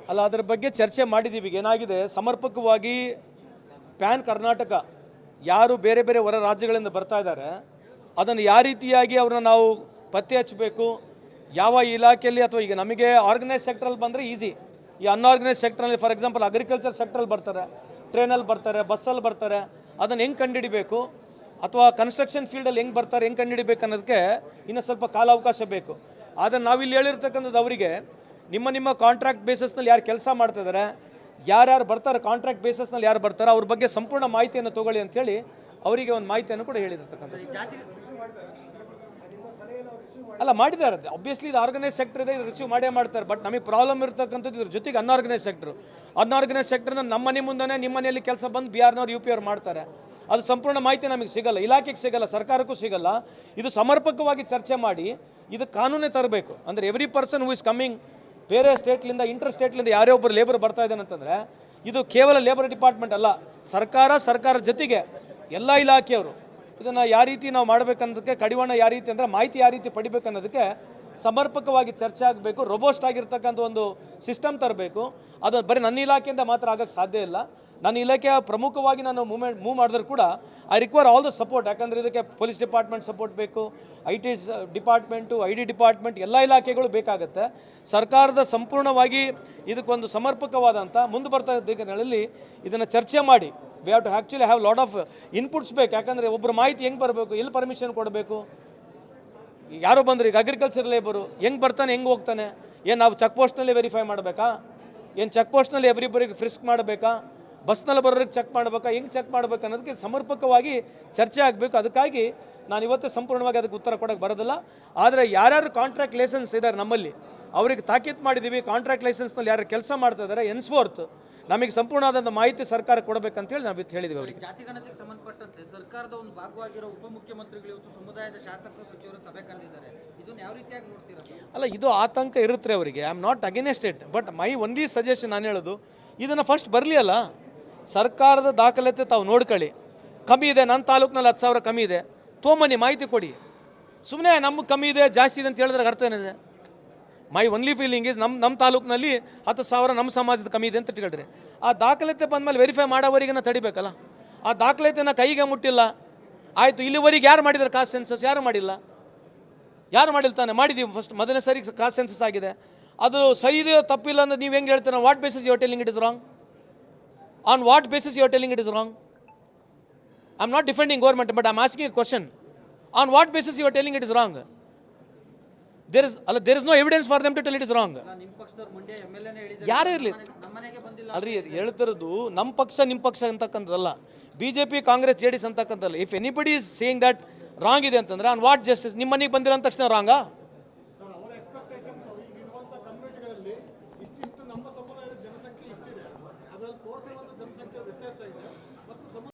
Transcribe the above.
ಅಲ್ಲ, ಅದರ ಬಗ್ಗೆ ಚರ್ಚೆ ಮಾಡಿದ್ದೀವಿ. ಏನಾಗಿದೆ, ಸಮರ್ಪಕವಾಗಿ ಪ್ಯಾನ್ ಕರ್ನಾಟಕ ಯಾರು ಬೇರೆ ಬೇರೆ ಹೊರ ರಾಜ್ಯಗಳಿಂದ ಬರ್ತಾ ಇದ್ದಾರೆ ಅದನ್ನು ಯಾವ ರೀತಿಯಾಗಿ ಅವ್ರನ್ನ ನಾವು ಪತ್ತೆ ಹಚ್ಚಬೇಕು, ಯಾವ ಇಲಾಖೆಯಲ್ಲಿ, ಅಥವಾ ಈಗ ನಮಗೆ ಆರ್ಗನೈಸ್ ಸೆಕ್ಟ್ರಲ್ಲಿ ಬಂದರೆ ಈಸಿ. ಈ ಅನ್ಆರ್ಗನೈಸ್ ಸೆಕ್ಟ್ರಲ್ಲಿ ಫಾರ್ ಎಕ್ಸಾಂಪಲ್ ಅಗ್ರಿಕಲ್ಚರ್ ಸೆಕ್ಟ್ರಲ್ಲಿ ಬರ್ತಾರೆ, ಟ್ರೈನಲ್ಲಿ ಬರ್ತಾರೆ, ಬಸ್ಸಲ್ಲಿ ಬರ್ತಾರೆ, ಅದನ್ನು ಹೆಂಗೆ ಕಂಡುಹಿಡಿಬೇಕು, ಅಥವಾ ಕನ್ಸ್ಟ್ರಕ್ಷನ್ ಫೀಲ್ಡಲ್ಲಿ ಹೆಂಗೆ ಬರ್ತಾರೆ, ಹೆಂಗೆ ಕಂಡುಹಿಡಿಬೇಕು ಅನ್ನೋದಕ್ಕೆ ಇನ್ನೂ ಸ್ವಲ್ಪ ಕಾಲಾವಕಾಶ ಬೇಕು. ಆದರೆ ನಾವಿಲ್ಲಿ ಹೇಳಿರ್ತಕ್ಕಂಥದ್ದು ಅವರಿಗೆ ನಿಮ್ಮ ಕಾಂಟ್ರಾಕ್ಟ್ ಬೇಸಿಸ್ನಲ್ಲಿ ಯಾರು ಕೆಲಸ ಮಾಡ್ತಿದ್ದಾರೆ, ಯಾರ್ಯಾರು ಬರ್ತಾರೆ, ಕಾಂಟ್ರಾಕ್ಟ್ ಬೇಸಿಸ್ನಲ್ಲಿ ಯಾರು ಬರ್ತಾರೆ, ಅವ್ರ ಬಗ್ಗೆ ಸಂಪೂರ್ಣ ಮಾಹಿತಿಯನ್ನು ತೊಗೊಳ್ಳಿ ಅಂಥೇಳಿ ಅವರಿಗೆ ಒಂದು ಮಾಹಿತಿಯನ್ನು ಕೂಡ ಹೇಳಿರ್ತಕ್ಕಂಥದ್ದು. ಅಲ್ಲ, ಮಾಡಿದ್ದಾರೆ. ಆಬ್ವಿಯಸ್ಲಿ ಇದು ಆರ್ಗನೈಸ್ ಸೆಕ್ಟರ್ ಇದೆ, ರಿಸೀವ್ ಮಾಡೇ ಮಾಡ್ತಾರೆ. ಬಟ್ ನಮಗೆ ಪ್ರಾಬ್ಲಮ್ ಇರ್ತಕ್ಕಂಥದ್ದು ಇದ್ರ ಜೊತೆಗೆ ಅನ್ಆರ್ಗನೈಸ್ ಸೆಕ್ಟ್ರು. ಅನ್ಆರ್ಗನೈಸ್ ಸೆಕ್ಟರ್ನ ನಮ್ಮ ಮನೆ ಮುಂದೆ ನಿಮ್ಮ ಮನೆಯಲ್ಲಿ ಕೆಲಸ ಬಂದು ಬಿಹಾರ್ನವ್ರು UP ಅವ್ರು ಮಾಡ್ತಾರೆ. ಅದು ಸಂಪೂರ್ಣ ಮಾಹಿತಿ ನಮಗೆ ಸಿಗಲ್ಲ, ಇಲಾಖೆಗೆ ಸಿಗಲ್ಲ, ಸರ್ಕಾರಕ್ಕೂ ಸಿಗಲ್ಲ. ಇದು ಸಮರ್ಪಕವಾಗಿ ಚರ್ಚೆ ಮಾಡಿ ಇದು ಕಾನೂನೇ ತರಬೇಕು. ಅಂದರೆ every person who is coming ಬೇರೆ ಸ್ಟೇಟ್ಲಿಂದ, ಇಂಟರ್ ಸ್ಟೇಟ್ಲಿಂದ ಯಾರೇ ಒಬ್ಬರು ಲೇಬರ್ ಬರ್ತಾ ಇದ್ದಾನೆ ಅಂತಂದರೆ ಇದು ಕೇವಲ ಲೇಬರ್ ಡಿಪಾರ್ಟ್ಮೆಂಟ್ ಅಲ್ಲ, ಸರ್ಕಾರ ಜೊತೆಗೆ ಎಲ್ಲ ಇಲಾಖೆಯವರು ಇದನ್ನು ಯಾವ ರೀತಿ ನಾವು ಮಾಡಬೇಕನ್ನೋದಕ್ಕೆ, ಕಡಿವಾಣ ಯಾವ ರೀತಿ ಅಂದರೆ ಮಾಹಿತಿ ಯಾವ ರೀತಿ ಪಡಿಬೇಕನ್ನೋದಕ್ಕೆ ಸಮರ್ಪಕವಾಗಿ ಚರ್ಚೆ ಆಗಬೇಕು. ರೋಬೋಸ್ಟ್ ಆಗಿರ್ತಕ್ಕಂಥ ಒಂದು ಸಿಸ್ಟಮ್ ತರಬೇಕು. ಅದು ಬರೀ ನನ್ನ ಇಲಾಖೆಯಿಂದ ಮಾತ್ರ ಆಗೋಕ್ಕೆ ಸಾಧ್ಯ ಇಲ್ಲ. ನನ್ನ ಇಲಾಖೆಯ ಪ್ರಮುಖವಾಗಿ ನಾನು ಮೂವ್ ಮಾಡಿದ್ರು ಕೂಡ I require all the support. ಯಾಕಂದರೆ ಇದಕ್ಕೆ ಪೊಲೀಸ್ ಡಿಪಾರ್ಟ್ಮೆಂಟ್ ಸಪೋರ್ಟ್ ಬೇಕು, IT ಡಿಪಾರ್ಟ್ಮೆಂಟು, ID ಡಿಪಾರ್ಟ್ಮೆಂಟ್, ಎಲ್ಲ ಇಲಾಖೆಗಳು ಬೇಕಾಗುತ್ತೆ. ಸರ್ಕಾರದ ಸಂಪೂರ್ಣವಾಗಿ ಇದಕ್ಕೊಂದು ಸಮರ್ಪಕವಾದಂಥ ಮುಂದೆ ಬರ್ತಾ ದಿನಗಳಲ್ಲಿ ಇದನ್ನು ಚರ್ಚೆ ಮಾಡಿ we have to actually have lot of inputs ಬೇಕು. ಯಾಕಂದರೆ ಒಬ್ಬರು ಮಾಹಿತಿ ಹೆಂಗೆ ಬರಬೇಕು, ಎಲ್ಲಿ ಪರ್ಮಿಷನ್ ಕೊಡಬೇಕು, ಯಾರೋ ಬಂದರು ಈಗ ಅಗ್ರಿಕಲ್ಚರ್ ಲೇಬರು ಹೆಂಗೆ ಬರ್ತಾನೆ, ಹೆಂಗೆ ಹೋಗ್ತಾನೆ, ಏನು ನಾವು ಚೆಕ್ ಪೋಸ್ಟ್ನಲ್ಲಿ ವೆರಿಫೈ ಮಾಡಬೇಕಾ, ಏನು ಚೆಕ್ ಪೋಸ್ಟ್ನಲ್ಲಿ ಎವ್ರಿಬರಿಗೆ ಫ್ರಿಸ್ಕ್ ಮಾಡಬೇಕಾ, ಬಸ್ನಲ್ಲಿ ಬರೋರಿಗೆ ಚೆಕ್ ಮಾಡಬೇಕಾ, ಹೆಂಗೆ ಚೆಕ್ ಮಾಡಬೇಕು ಅನ್ನೋದಕ್ಕೆ ಸಮರ್ಪಕವಾಗಿ ಚರ್ಚೆ ಆಗಬೇಕು. ಅದಕ್ಕಾಗಿ ನಾನು ಇವತ್ತೇ ಸಂಪೂರ್ಣವಾಗಿ ಅದಕ್ಕೆ ಉತ್ತರ ಕೊಡೋಕ್ಕೆ ಬರೋದಿಲ್ಲ. ಆದರೆ ಯಾರ್ಯಾರು ಕಾಂಟ್ರಾಕ್ಟ್ ಲೈಸೆನ್ಸ್ ಇದ್ದಾರೆ ನಮ್ಮಲ್ಲಿ ಅವರಿಗೆ ತಾಕೀತು ಮಾಡಿದ್ದೀವಿ. ಕಾಂಟ್ರಾಕ್ಟ್ ಲೈಸೆನ್ಸ್ನಲ್ಲಿ ಯಾರು ಕೆಲಸ ಮಾಡ್ತಾ ಇದ್ದಾರೆ ಎನ್ಸ್ಫೋರ್ತ್ ನಮಗೆ ಸಂಪೂರ್ಣವಾದಂಥ ಮಾಹಿತಿ ಸರ್ಕಾರ ಕೊಡಬೇಕಂತೇಳಿ ನಾವು ಹೇಳಿದ್ವಿ ಅವರಿಗೆ. ಜಾತಿಗಣತಿಗೆ ಸಂಬಂಧಪಟ್ಟಂತೆ ಸರ್ಕಾರದ ಒಂದು ಭಾಗವಾಗಿರೋ ಉಪಮುಖ್ಯಮಂತ್ರಿಗಳು ಇವತ್ತು ಸಮುದಾಯದ ಶಾಸಕರು ಸಚಿವರು ಸಭೆ ಕರೆದಿದ್ದಾರೆ. ಇದನ್ನು ಯಾವ ರೀತಿಯಾಗಿ ನೋಡ್ತೀರಾ? ಅಲ್ಲ, ಇದು ಆತಂಕ ಇರುತ್ತೆ ಅವರಿಗೆ. I am not against it, but my only suggestion ನಾನು ಹೇಳೋದು ಇದನ್ನು ಫಸ್ಟ್ ಬರಲಿ ಅಲ್ಲ, ಸರ್ಕಾರದ ದಾಖಲಾತಿ ತಾವು ನೋಡ್ಕೊಳ್ಳಿ. ಕಮ್ಮಿ ಇದೆ, ನನ್ನ ತಾಲೂಕಿನಲ್ಲಿ 10,000 ಕಮ್ಮಿ ಇದೆ, ತೊಗೊಂಬನ್ನಿ, ಮಾಹಿತಿ ಕೊಡಿ. ಸುಮ್ಮನೆ ನಮಗೆ ಕಮ್ಮಿ ಇದೆ ಜಾಸ್ತಿ ಇದೆ ಅಂತ ಹೇಳಿದ್ರೆ ಅರ್ಥ ಏನಿದೆ? ಮೈ ಒನ್ಲಿ ಫೀಲಿಂಗ್ ಈಸ್ ನಮ್ಮ ತಾಲೂಕಿನಲ್ಲಿ 10,000 ನಮ್ಮ ಸಮಾಜದ ಕಮ್ಮಿ ಇದೆ ಅಂತ ಇಟ್ಕೊಳ್ರಿ. ಆ ದಾಖಲಾತಿ ಬಂದಮೇಲೆ ವೆರಿಫೈ ಮಾಡೋವರೆಗೆ ತಡಿಬೇಕಲ್ಲ. ಆ ದಾಖಲಾತಿನ ಕೈಗೆ ಮುಟ್ಟಿಲ್ಲ, ಆಯಿತು, ಇಲ್ಲಿವರೆಗೆ ಯಾರು ಮಾಡಿದ್ದಾರೆ ಕಾಸ್ಟ್ ಸೆನ್ಸಸ್? ಯಾರು ಮಾಡಿಲ್ಲ, ಯಾರು ಮಾಡಿಲ್ತಾನೆ? ಮಾಡಿದ್ದೀವಿ ಫಸ್ಟ್ ಮೊದಲನೇ ಸರಿ ಕಾಸ್ಟ್ ಸೆನ್ಸಸ್ ಆಗಿದೆ. ಅದು ಸರಿ ಇದೆಯೋ ತಪ್ಪಿಲ್ಲ ಅಂದ್ರೆ ನೀವು ಹೆಂಗೆ ಹೇಳ್ತೀರ? What basis you are telling it is wrong? On what basis you are telling it is wrong? I am not defending government, but I am asking a question. On what basis you are telling it is wrong? there is no evidence for them to tell it is wrong. ಯಾರು ಇರಲಿ ಅಲ್ರಿ, ಹೇಳ್ತಿರೋದು ನಮ್ಮ ಪಕ್ಷ ನಿಮ್ಮ ಪಕ್ಷ ಅಂತಕ್ಕಂಥದ್ದಲ್ಲ, BJP Congress JDS ಅಂತಕ್ಕಂಥದ್ದಲ್ಲ. If anybody is saying that wrong ಇದೆ ಅಂತಂದ್ರೆ ಆನ್ ವಾಟ್ ಜಸ್ಟಿಸ್? ನಿಮ್ಮ ಮನೆಗೆ ಬಂದಿರೋ ಅಂದ ತಕ್ಷಣ ರಾಂಗಾ?